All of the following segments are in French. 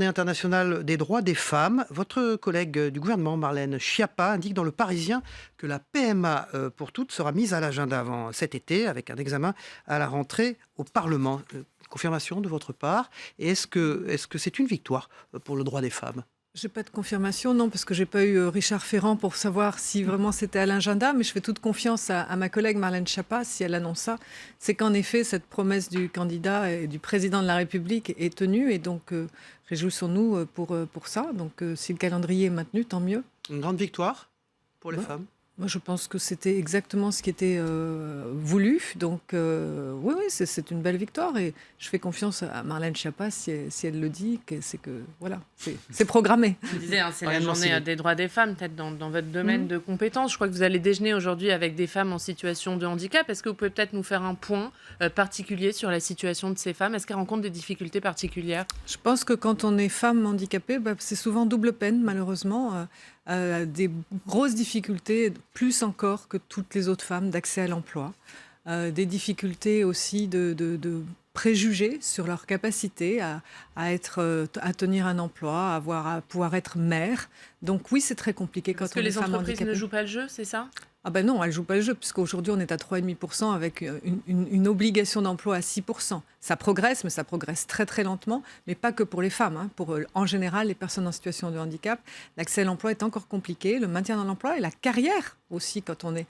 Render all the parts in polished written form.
Journée internationale des droits des femmes. Votre collègue du gouvernement, Marlène Schiappa, indique dans Le Parisien que la PMA pour toutes sera mise à l'agenda avant cet été, avec un examen à la rentrée au Parlement. Confirmation de votre part. Et est-ce que c'est une victoire pour le droit des femmes ? J'ai pas de confirmation, non, parce que j'ai pas eu Richard Ferrand pour savoir si vraiment c'était à l'agenda, mais je fais toute confiance à ma collègue Marlène Schiappa si elle annonce ça. C'est qu'en effet, cette promesse du candidat et du président de la République est tenue, et donc réjouissons-nous pour ça. Donc si le calendrier est maintenu, tant mieux. Une grande victoire pour les Ouais. femmes ? Moi, je pense que c'était exactement ce qui était voulu. Donc, oui, c'est une belle victoire. Et je fais confiance à Marlène Schiappa si elle le dit, c'est programmé. Je disais, c'est la Marianne journée Mancini. des droits des femmes, peut-être dans votre domaine de compétences. Je crois que vous allez déjeuner aujourd'hui avec des femmes en situation de handicap. Est-ce que vous pouvez peut-être nous faire un point particulier sur la situation de ces femmes ? Est-ce qu'elles rencontrent des difficultés particulières ? Je pense que quand on est femme handicapée, c'est souvent double peine, malheureusement. Des grosses difficultés, plus encore que toutes les autres femmes, d'accès à l'emploi. Des difficultés aussi de préjugés sur leur capacité à tenir un emploi, à pouvoir être mère. Donc oui, c'est très compliqué quand Parce que on est les femme entreprises handicapée. ne jouent pas le jeu, c'est ça ? Ah ben non, elles ne jouent pas le jeu, puisqu'aujourd'hui on est à 3,5% avec une obligation d'emploi à 6%. Ça progresse, mais ça progresse très très lentement, mais pas que pour les femmes. Pour en général les personnes en situation de handicap, l'accès à l'emploi est encore compliqué, le maintien dans l'emploi et la carrière aussi quand on est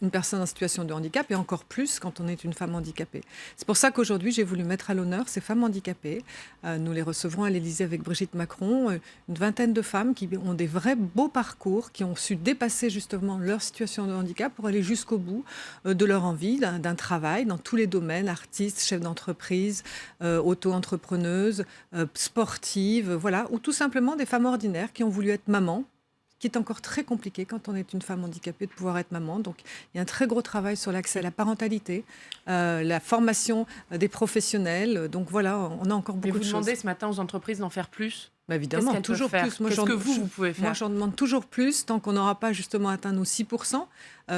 une personne en situation de handicap, et encore plus quand on est une femme handicapée. C'est pour ça qu'aujourd'hui j'ai voulu mettre à l'honneur ces femmes handicapées. Nous les recevrons à l'Élysée avec Brigitte Macron, une vingtaine de femmes qui ont des vrais beaux parcours, qui ont su dépasser justement leur situation de handicap pour aller jusqu'au bout de leur envie d'un travail dans tous les domaines, artistes, chefs d'entreprise, auto-entrepreneuses, sportives, voilà, ou tout simplement des femmes ordinaires qui ont voulu être mamans, qui est encore très compliqué quand on est une femme handicapée de pouvoir être maman. Donc il y a un très gros travail sur l'accès à la parentalité, la formation des professionnels. Donc voilà, on a encore Mais beaucoup vous de choses. demandez ce matin aux entreprises d'en faire plus ? Évidemment, Qu'est-ce qu'elles toujours peuvent plus. faire ? Qu'est-ce que vous pouvez faire ? Moi, j'en demande toujours plus tant qu'on n'aura pas justement atteint nos 6%,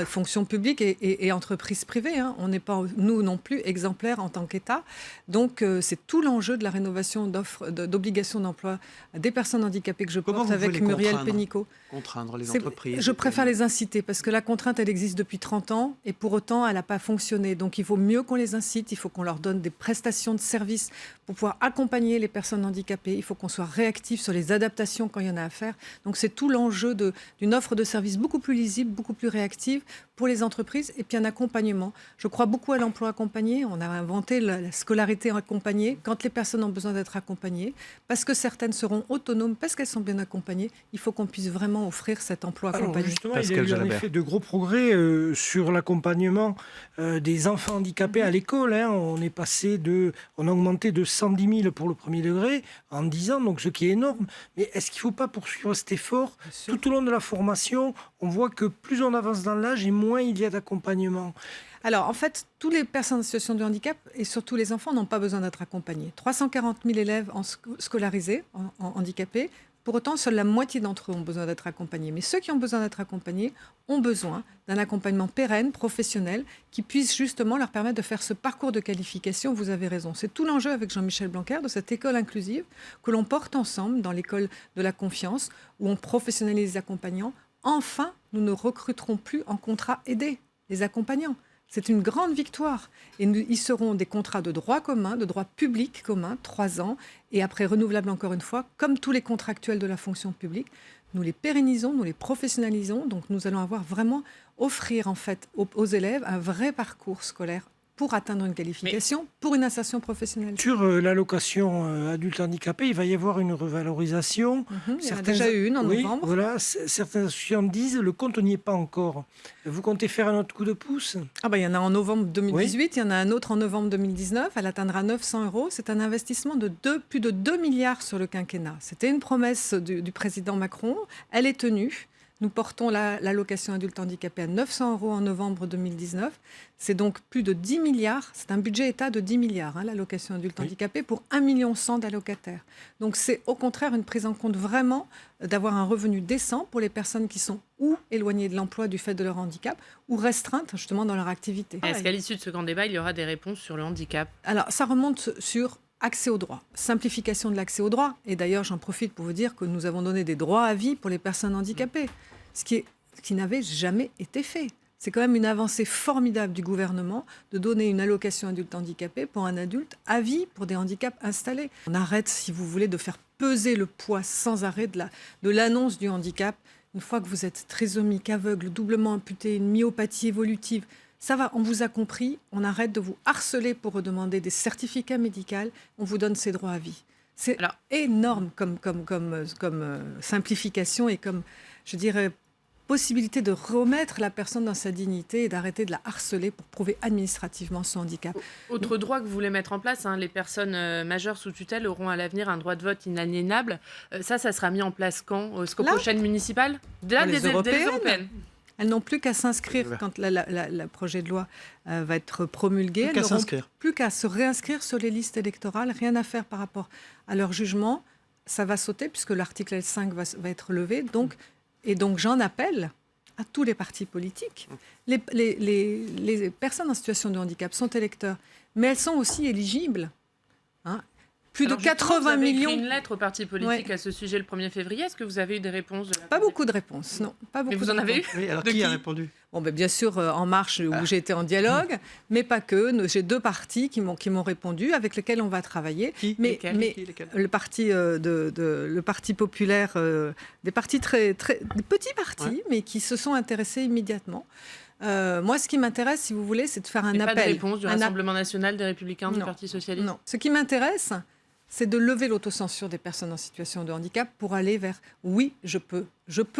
fonction publique et entreprises privées. On n'est pas, nous non plus, exemplaires en tant qu'État. Donc, c'est tout l'enjeu de la rénovation d'obligations d'emploi des personnes handicapées que je Comment porte vous avec pouvez les Muriel contraindre ? Pénicaud. Contraindre les entreprises. Je préfère les inciter parce que la contrainte, elle existe depuis 30 ans et pour autant, elle n'a pas fonctionné. Donc, il vaut mieux qu'on les incite, il faut qu'on leur donne des prestations de services pour pouvoir accompagner les personnes handicapées. Il faut qu'on soit réactif sur les adaptations quand il y en a à faire. Donc, c'est tout l'enjeu d'une offre de services beaucoup plus lisible, beaucoup plus réactive pour les entreprises et puis un accompagnement. Je crois beaucoup à l'emploi accompagné. On a inventé la scolarité accompagnée quand les personnes ont besoin d'être accompagnées, parce que certaines seront autonomes, parce qu'elles sont bien accompagnées. Il faut qu'on puisse vraiment offrir cet emploi accompagné. Alors justement, il y a Pascal eu en Jalabert. effet de gros progrès sur l'accompagnement des enfants handicapés à l'école. On a augmenté de 110 000 pour le premier degré en 10 ans, donc ce qui est énorme. Mais est-ce qu'il ne faut pas poursuivre cet effort tout au long de la formation? On voit que plus on avance dans l'âge et moins il y a d'accompagnement. Alors, en fait, toutes les personnes en situation de handicap, et surtout les enfants, n'ont pas besoin d'être accompagnés. 340 000 élèves scolarisés, handicapés. Pour autant, seule la moitié d'entre eux ont besoin d'être accompagnés. Mais ceux qui ont besoin d'être accompagnés ont besoin d'un accompagnement pérenne, professionnel, qui puisse justement leur permettre de faire ce parcours de qualification. Vous avez raison. C'est tout l'enjeu avec Jean-Michel Blanquer de cette école inclusive que l'on porte ensemble dans l'école de la confiance, où on professionnalise les accompagnants. Enfin, nous ne recruterons plus en contrat aidé les accompagnants. C'est une grande victoire. Et ils seront des contrats de droit commun, de droit public commun, 3 ans, et après renouvelables encore une fois, comme tous les contractuels de la fonction publique. Nous les pérennisons, nous les professionnalisons. Donc nous allons vraiment offrir en fait aux élèves un vrai parcours scolaire pour atteindre une qualification, pour une insertion professionnelle. Sur l'allocation adulte handicapé, il va y avoir une revalorisation. Il y en a déjà eu une en novembre. Voilà, certaines associations disent le compte n'y est pas encore. Vous comptez faire un autre coup de pouce? Il y en a en novembre 2018, il y en a un autre en novembre 2019. Elle atteindra 900 €. C'est un investissement de plus de 2 milliards sur le quinquennat. C'était une promesse du président Macron. Elle est tenue. Nous portons l'allocation adulte handicapé à 900 € en novembre 2019. C'est donc plus de 10 milliards. C'est un budget État de 10 milliards, l'allocation adulte handicapé, pour 1,1 million d'allocataires. Donc c'est au contraire une prise en compte vraiment d'avoir un revenu décent pour les personnes qui sont ou éloignées de l'emploi du fait de leur handicap ou restreintes justement dans leur activité. Est-ce qu'à l'issue de ce grand débat, il y aura des réponses sur le handicap ? Alors ça remonte sur accès au droit, simplification de l'accès au droit. Et d'ailleurs, j'en profite pour vous dire que nous avons donné des droits à vie pour les personnes handicapées, ce qui n'avait jamais été fait. C'est quand même une avancée formidable du gouvernement de donner une allocation adulte handicapé pour un adulte à vie pour des handicaps installés. On arrête, si vous voulez, de faire peser le poids sans arrêt de l'annonce du handicap. Une fois que vous êtes trisomique, aveugle, doublement amputé, une myopathie évolutive, ça va, on vous a compris, on arrête de vous harceler pour redemander des certificats médicaux, on vous donne ces droits à vie. C'est énorme comme simplification et comme, je dirais, possibilité de remettre la personne dans sa dignité et d'arrêter de la harceler pour prouver administrativement son handicap. Autre droit que vous voulez mettre en place, les personnes majeures sous tutelle auront à l'avenir un droit de vote inaliénable. Ça sera mis en place quand? Aux prochaines municipales? Là, des européennes. Elles n'ont plus qu'à s'inscrire quand le projet de loi va être promulgué. Plus qu'à s'inscrire. Plus qu'à se réinscrire sur les listes électorales. Rien à faire par rapport à leur jugement. Ça va sauter puisque l'article L5 va être levé. Et donc, j'en appelle à tous les partis politiques. Les personnes en situation de handicap sont électeurs, mais elles sont aussi éligibles. Plus de 80 millions. Vous avez écrit une lettre aux partis politiques à ce sujet le 1er février. Est-ce que vous avez eu des réponses Pas beaucoup de réponses, non. Pas beaucoup. Mais vous en avez eu? Oui, alors qui a répondu? Bien sûr, En Marche, où j'ai été en dialogue, mais pas que. J'ai 2 partis qui m'ont répondu, avec lesquels on va travailler. Le parti populaire, des partis des petits partis, mais qui se sont intéressés immédiatement. Moi, ce qui m'intéresse, si vous voulez, c'est de faire un appel. Pas de réponse du Rassemblement national, des Républicains, du Parti socialiste? Non. Ce qui m'intéresse, c'est de lever l'autocensure des personnes en situation de handicap pour aller vers « oui, je peux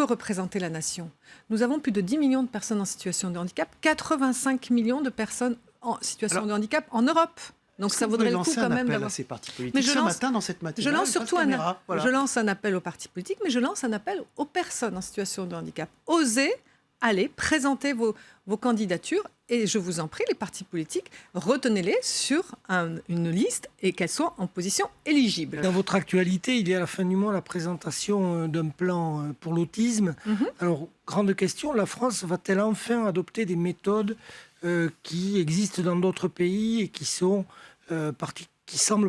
représenter la nation ». Nous avons plus de 10 millions de personnes en situation de handicap, 85 millions de personnes en situation de handicap en Europe. Donc ça vaudrait le coup quand même d'avoir... ces partis politiques ce matin dans cette matinale. Je lance surtout je lance un appel aux partis politiques, mais je lance un appel aux personnes en situation de handicap. Osez aller présenter vos candidatures et je vous en prie, les partis politiques, retenez-les sur une liste et qu'elles soient en position éligible. Dans votre actualité, il y a à la fin du mois la présentation d'un plan pour l'autisme. Alors, grande question, la France va-t-elle enfin adopter des méthodes qui existent dans d'autres pays et qui semblent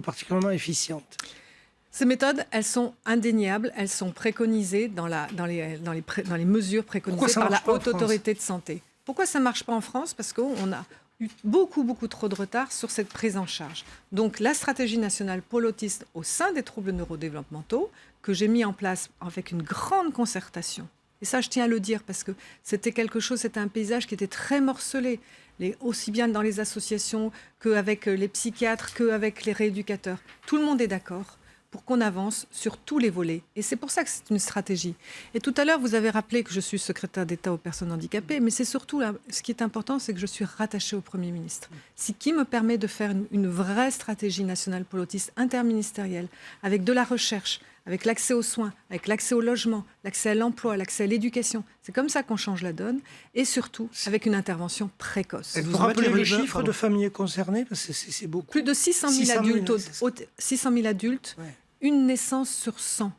particulièrement efficientes? Ces méthodes, elles sont indéniables, elles sont préconisées dans les mesures préconisées par la Haute Autorité de Santé. Pourquoi ça ne marche pas en France? Parce qu'on a eu beaucoup trop de retard sur cette prise en charge. Donc la stratégie nationale pour l'autisme au sein des troubles neurodéveloppementaux, que j'ai mis en place avec une grande concertation, et ça je tiens à le dire parce que c'était un paysage qui était très morcelé, aussi bien dans les associations qu'avec les psychiatres, qu'avec les rééducateurs. Tout le monde est d'accord pour qu'on avance sur tous les volets. Et c'est pour ça que c'est une stratégie. Et tout à l'heure, vous avez rappelé que je suis secrétaire d'État aux personnes handicapées, mais c'est surtout, ce qui est important, c'est que je suis rattachée au Premier ministre. Ce qui me permet de faire une vraie stratégie nationale pour l'autisme interministérielle, avec de la recherche, avec l'accès aux soins, avec l'accès au logement, l'accès à l'emploi, l'accès à l'éducation. C'est comme ça qu'on change la donne, et surtout avec une intervention précoce. Vous rappelez le chiffre de familles concernées? Parce que c'est beaucoup. Plus de 600 000 adultes, 600 000 adultes. Ouais. Une naissance sur 100.